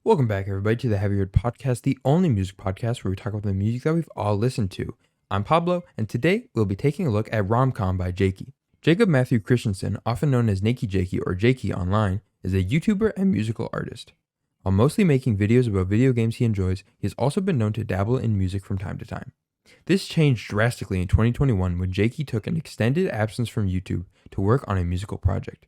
Welcome back, everybody, to the Heavy Heard Podcast, the only music podcast where we talk about the music that we've all listened to. I'm Pablo, and today we'll be taking a look at ROMCOM by Jakey. Jacob Matthew Christensen, often known as Nakey Jakey or Jakey online, is a YouTuber and musical artist. While mostly making videos about video games he enjoys, he has also been known to dabble in music from time to time. This changed drastically in 2021 when Jakey took an extended absence from YouTube to work on a musical project.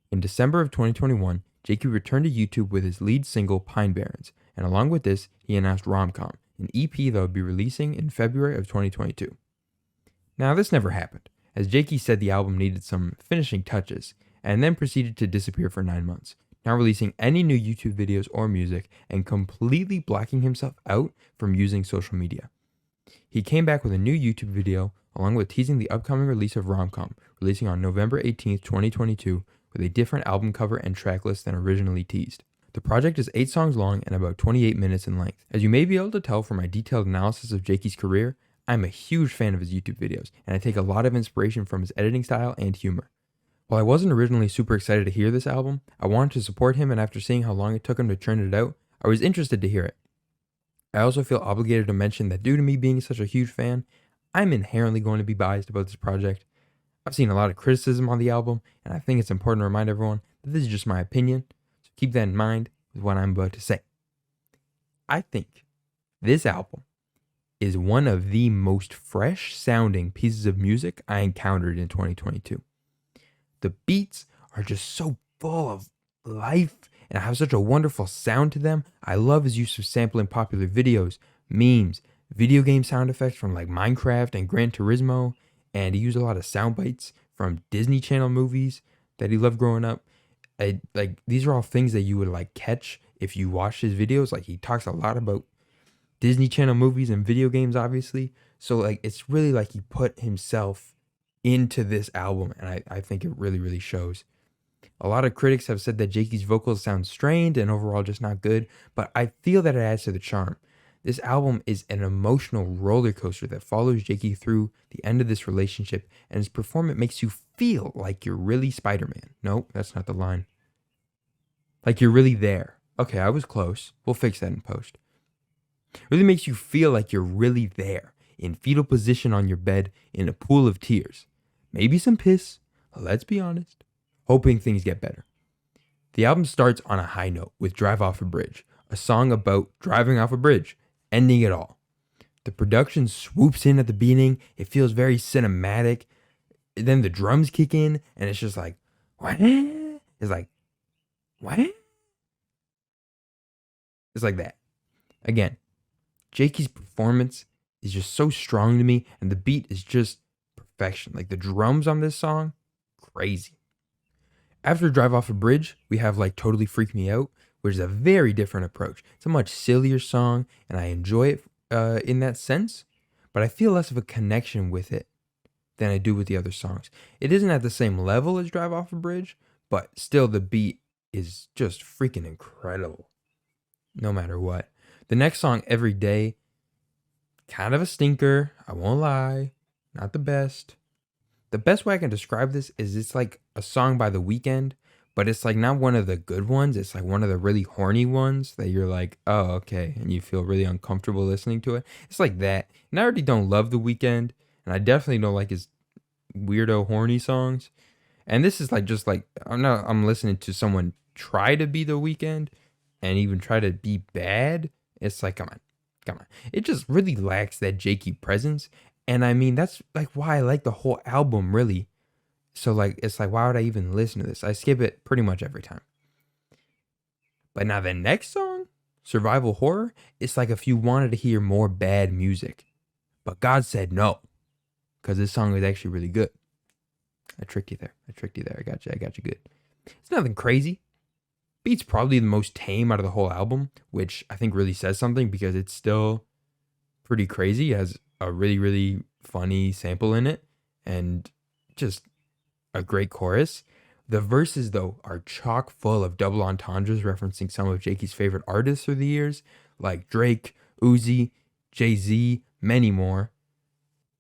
In December of 2021, Jakey returned to YouTube with his lead single Pine Barrens, and along with this, he announced ROMCOM, an EP that would be releasing in February of 2022. Now, this never happened, as Jakey said the album needed some finishing touches, and then proceeded to disappear for 9 months, not releasing any new YouTube videos or music, and completely blocking himself out from using social media. He came back with a new YouTube video, along with teasing the upcoming release of ROMCOM, releasing on November 18th, 2022, with a different album cover and track list than originally teased. The project is 8 songs long and about 28 minutes in length. As you may be able to tell from my detailed analysis of Jakey's career, I'm a huge fan of his YouTube videos, and I take a lot of inspiration from his editing style and humor. While I wasn't originally super excited to hear this album, I wanted to support him, and after seeing how long it took him to churn it out, I was interested to hear it. I also feel obligated to mention that due to me being such a huge fan, I'm inherently going to be biased about this project. I've seen a lot of criticism on the album, and I think it's important to remind everyone that this is just my opinion, so keep that in mind with what I'm about to say. I think this album is one of the most fresh sounding pieces of music I encountered in 2022. The beats are just so full of life and have such a wonderful sound to them. I love his use of sampling popular videos, memes, video game sound effects from like Minecraft and Gran Turismo, and he used a lot of sound bites from Disney Channel movies that he loved growing up. These are all things that you would like catch if you watch his videos. Like, he talks a lot about Disney Channel movies and video games, obviously. So like, it's really like he put himself into this album, and I think it really, really shows. A lot of critics have said that Jakey's vocals sound strained and overall just not good, but I feel that it adds to the charm. This album is an emotional roller coaster that follows Jakey through the end of this relationship, and his performance makes you feel like you're really Spider-Man. Nope, that's not the line. Like you're really there. Okay, I was close. We'll fix that in post. Really makes you feel like you're really there, in fetal position on your bed, in a pool of tears. Maybe some piss, let's be honest, hoping things get better. The album starts on a high note with Drive Off a Bridge, a song about driving off a bridge, ending it all. The production swoops in at the beginning. It feels very cinematic. Then the drums kick in, and it's just like, what? It's like, what? It's like that. Again, Jakey's performance is just so strong to me, and the beat is just perfection. Like the drums on this song, crazy. After Drive Off a Bridge, we have like Totally Freak Me Out, which is a very different approach. It's a much sillier song, and I enjoy it in that sense, but I feel less of a connection with it than I do with the other songs. It isn't at the same level as Drive Off a Bridge, but still the beat is just freaking incredible, no matter what. The next song, Every Day, kind of a stinker, I won't lie, not the best. The best way I can describe this is it's like a song by The Weeknd, but it's like not one of the good ones. It's like one of the really horny ones that you're like, oh, okay, and you feel really uncomfortable listening to it. It's like that. And I already don't love The Weeknd, and I definitely don't like his weirdo horny songs. And this is like just like I'm listening to someone try to be The Weeknd and even try to be bad. It's like, come on. It just really lacks that Jakey presence. And I mean, that's like why I like the whole album, really. So like, it's like, why would I even listen to this? I skip it pretty much every time. But now the next song, Survival Horror, it's like if you wanted to hear more bad music. But God said no, because this song is actually really good. I tricked you there. I got you good. It's nothing crazy. Beat's probably the most tame out of the whole album, which I think really says something because it's still pretty crazy. It has a really, really funny sample in it and just a great chorus. The verses, though, are chock full of double entendres referencing some of Jakey's favorite artists through the years, like Drake, Uzi, Jay-Z, many more.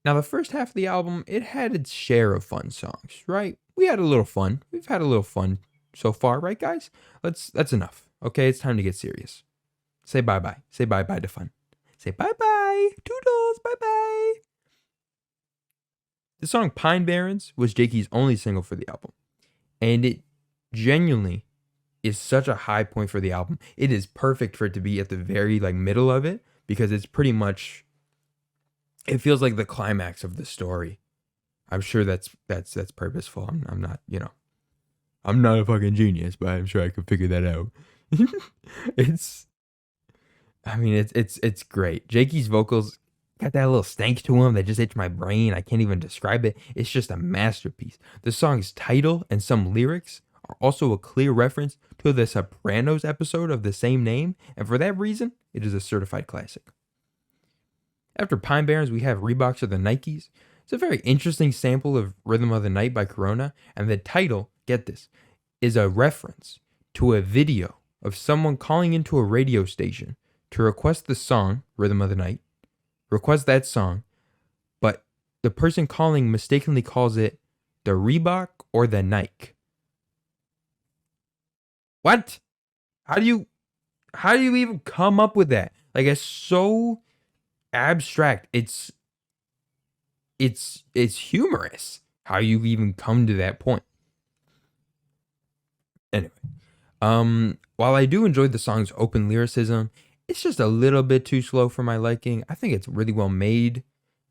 Now, the first half of the album, it had its share of fun songs, right? We had a little fun. We've had a little fun so far, right, guys? That's enough. Okay, it's time to get serious. Say bye-bye. Say bye-bye to fun. Say bye-bye. Toodles. Bye-bye. The song Pine Barrens was Jakey's only single for the album. And it genuinely is such a high point for the album. It is perfect for it to be at the very middle of it because it's pretty much, it feels like the climax of the story. I'm sure that's purposeful. I'm not, I'm not a fucking genius, but I'm sure I could figure that out. it's great. Jakey's vocals got that little stank to them that just hits my brain. I can't even describe it. It's just a masterpiece. The song's title and some lyrics are also a clear reference to the Sopranos episode of the same name, and for that reason, it is a certified classic. After Pine Barrens, we have Reeboks or the Nikes. It's a very interesting sample of Rhythm of the Night by Corona, and the title, get this, is a reference to a video of someone calling into a radio station to request the song, Rhythm of the Night, request that song, but the person calling mistakenly calls it the Reebok or the Nike. What? How do you even come up with that? It's so abstract. It's humorous how you even come to that point. Anyway, while I do enjoy the song's open lyricism, it's just a little bit too slow for my liking. I think it's really well made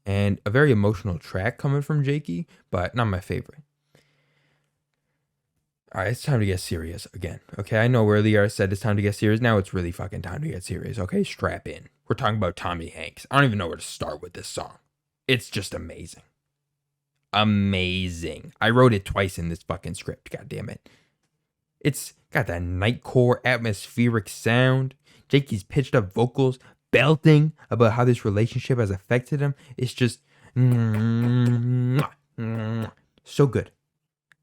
and a very emotional track coming from Jakey, but not my favorite. All right, it's time to get serious again. Okay, I know earlier I said it's time to get serious. Now it's really fucking time to get serious. Okay, strap in. We're talking about Tommy Hanks. I don't even know where to start with this song. It's just amazing. Amazing. I wrote it twice in this fucking script. God damn it. It's got that nightcore atmospheric sound. Jakey's pitched up vocals, belting about how this relationship has affected him. It's just so good.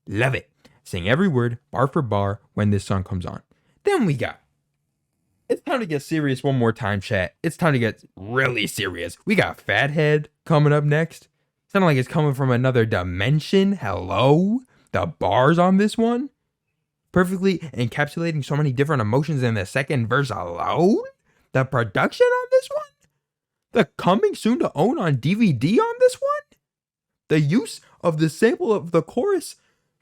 Love it. Sing every word, bar for bar, when this song comes on. Then we got, it's time to get serious one more time, chat. It's time to get really serious. We got Fathead coming up next. Sounding like it's coming from another dimension. Hello? The bars on this one? Perfectly encapsulating so many different emotions in the second verse alone? The production on this one? The coming soon to own on DVD on this one? The use of the sample of the chorus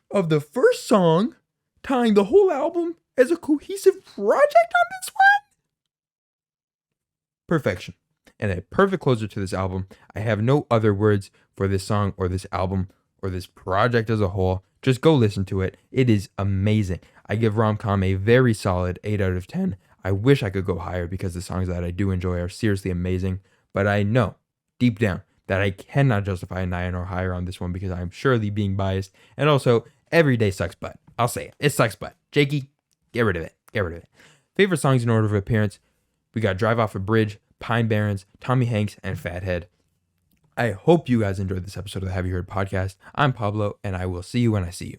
of the first song, tying the whole album as a cohesive project on this one? Perfection. And a perfect closer to this album. I have no other words for this song or this album or this project as a whole. Just go listen to it. It is amazing. I give ROMCOM a very solid 8 out of 10. I wish I could go higher because the songs that I do enjoy are seriously amazing. But I know, deep down, that I cannot justify a 9 or higher on this one because I'm surely being biased. And also, every day sucks butt. I'll say it. It sucks butt. Jakey, get rid of it. Get rid of it. Favorite songs in order of appearance. We got Drive Off a Bridge, Pine Barrens, Tommy Hanks, and Fathead. I hope you guys enjoyed this episode of the Have You Heard podcast. I'm Pablo, and I will see you when I see you.